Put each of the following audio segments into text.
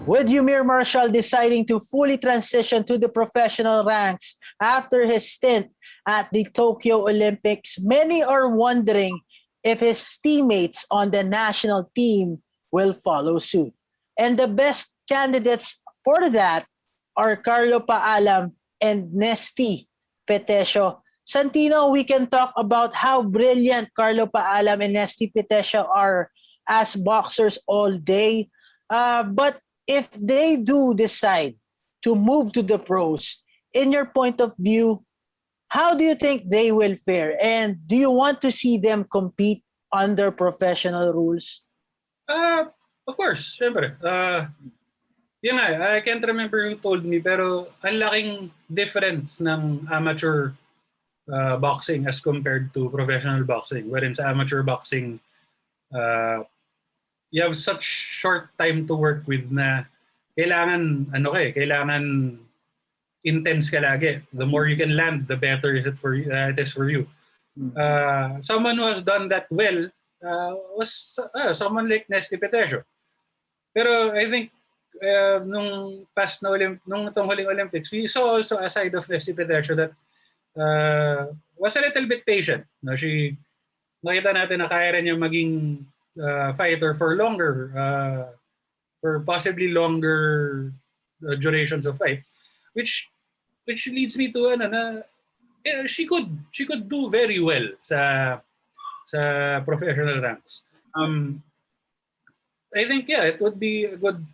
With Yumir Marshall deciding to fully transition to the professional ranks after his stint at the Tokyo Olympics, many are wondering if his teammates on the national team will follow suit. And the best candidates for that are Carlo Paalam and Nesty Petecio. Santino, we can talk about how brilliant Carlo Paalam and Nesty Petecio are as boxers all day. But if they do decide to move to the pros, in your point of view, how do you think they will fare? And do you want to see them compete under professional rules? Of course, syempre. Yun nga, I can't remember who told me, pero ang laking difference ng amateur boxing as compared to professional boxing. Wherein sa amateur boxing, you have such short time to work with na kailangan intense ka lagi. The more you can land, the better it is for you. Someone who has done that well was someone like Nesty Petecio. Pero I think nung itong huling Olympics, we saw also a side of Nesty Petecio that was a little bit patient. No, nakita natin na kaya rin niya maging fighter for longer, for possibly longer durations of fights, which leads me to she could do very well sa professional ranks. I think it would be a good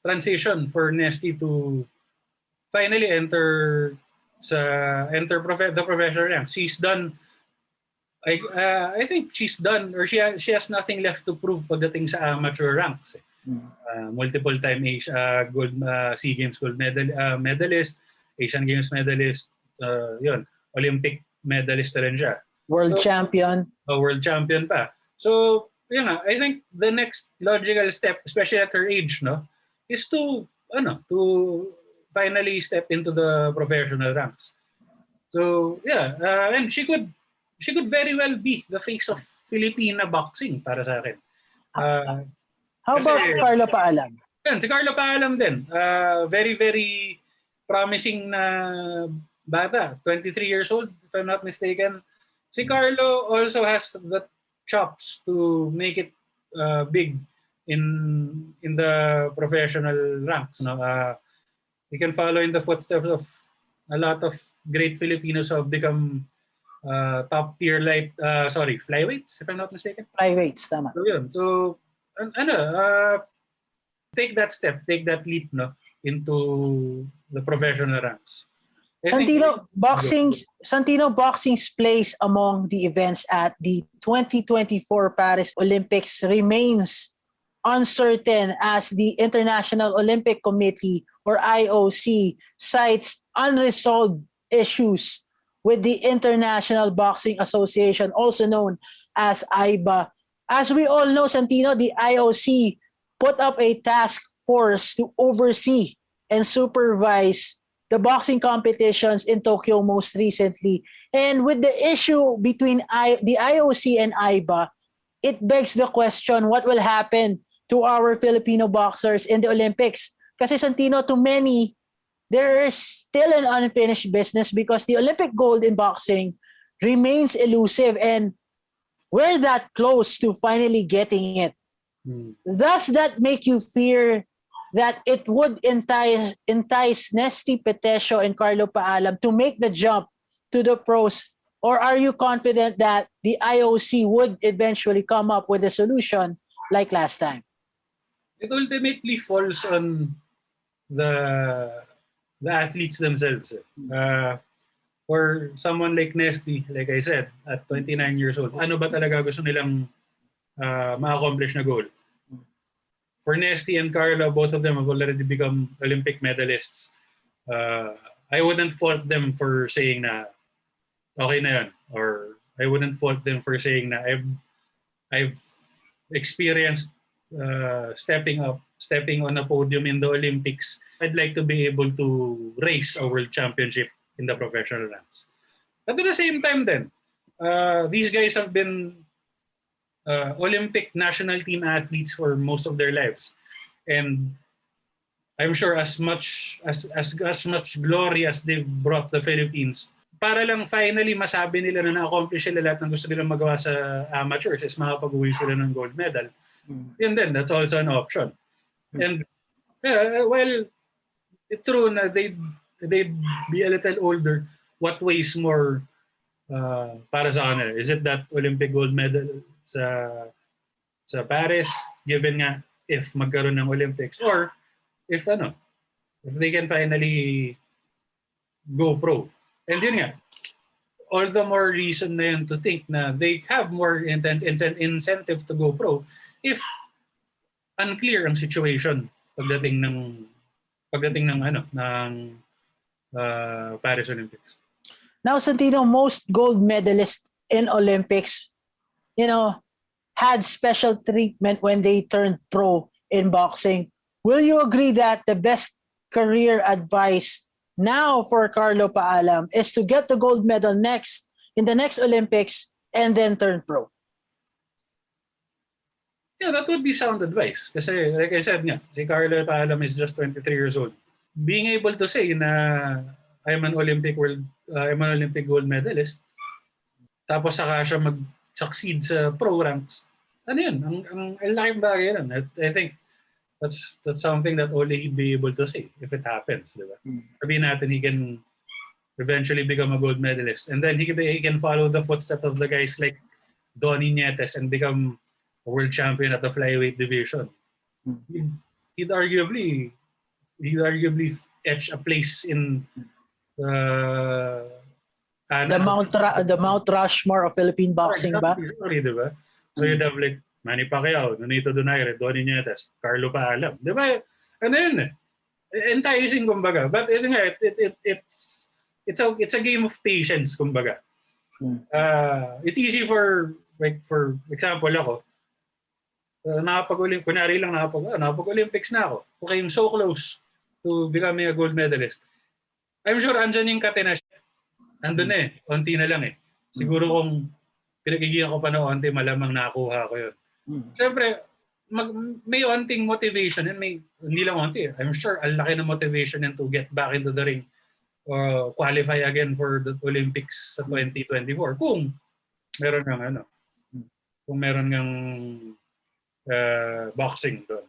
transition for Nesty to finally enter the professional ranks. She's done. I think she's done, or she has nothing left to prove pagdating sa amateur ranks. Multiple time gold SEA Games gold medalist, Asian Games medalist, Olympic medalist rin siya. World champion. World champion pa. So, I think the next logical step, especially at her age, is to finally step into the professional ranks. So, and she could very well be the face of Filipina boxing para sa akin. How about Carlo Paalam? Si Carlo Paalam din. Very, very promising na bata. 23 years old, if I'm not mistaken. Si Carlo also has the chops to make it big in the professional ranks. We can follow in the footsteps of a lot of great Filipinos who have become top tier flyweights, if I'm not mistaken. Flyweights, tama. So yun. So take that step, take that leap into the professional ranks. Santino, boxing's place among the events at the 2024 Paris Olympics remains uncertain as the International Olympic Committee, or IOC, cites unresolved issues with the International Boxing Association, also known as IBA. As we all know, Santino, the IOC put up a task force to oversee and supervise the boxing competitions in Tokyo most recently. And with the issue between the IOC and IBA, it begs the question, what will happen to our Filipino boxers in the Olympics? Kasi Santino, to many, there is still an unfinished business because the Olympic gold in boxing remains elusive and we're that close to finally getting it. Does that make you fear that it would entice Nesty Petecio and Carlo Paalam to make the jump to the pros? Or are you confident that the IOC would eventually come up with a solution like last time? It ultimately falls on the athletes themselves. For someone like Nesty, like I said, at 29 years old, ano ba talaga gusto nilang ma-accomplish na goal? For Nesty and Carlo, both of them have already become Olympic medalists. I wouldn't fault them for saying na okay na yun. Or I wouldn't fault them for saying na I've experienced stepping on a podium in the Olympics. I'd like to be able to race a world championship in the professional ranks. But at the same time then, these guys have been Olympic national team athletes for most of their lives. And I'm sure as much glory as they've brought the Philippines, para lang finally masabi nila na na-accomplish nila lahat ng gusto nilang magawa sa amateurs is makapag-uwi sila ng gold medal. And then that's also an option. And well, it's true na they'd be a little older. What weighs more para sa kanila? Is it that Olympic gold medal sa Paris, given nga if magkaroon ng Olympics, or if they can finally go pro. And yun nga, all the more reason na yun to think na they have more incentive to go pro if unclear ang situation pagdating ng Paris Olympics. Now, Santino, most gold medalists in Olympics, had special treatment when they turned pro in boxing. Will you agree that the best career advice now for Carlo Paalam is to get the gold medal in the next Olympics and then turn pro? Yeah, that would be sound advice. Kasi like I said nga, si Carlo Paalam is just 23 years old. Being able to say na I'm an Olympic gold medalist, tapos saka siya mag-succeed sa pro ranks, yun, ang laking bagay yun. I think that's something that only he'd be able to say if it happens, di ba? Sabihin natin he can eventually become a gold medalist, and then he can follow the footsteps of the guys like Donnie Nietes and become a world champion at the flyweight division. He'd arguably etch a place in the Mount Rushmore of Philippine boxing, ba? Sorry, di ba? So you'd have like Manny Pacquiao, Nonito Donaire, Donnie Nietes, Carlo Paalam. Di ba? Ano yun eh? Enticing, kumbaga. But it's a game of patience, kumbaga. It's easy for example ako, nakapag-Olympics na ako. Okay, I'm so close to becoming a gold medalist. I'm sure andyan yung kate na siya. Andun na eh. Onti na lang eh. Siguro kung pinagigihan ko pa na onti, malamang nakuha ko yun. Siyempre, may onting motivation and hindi lang onti. I'm sure ang laki ng motivation yan to get back into the ring or qualify again for the Olympics sa 2024 kung meron ng boxing doon.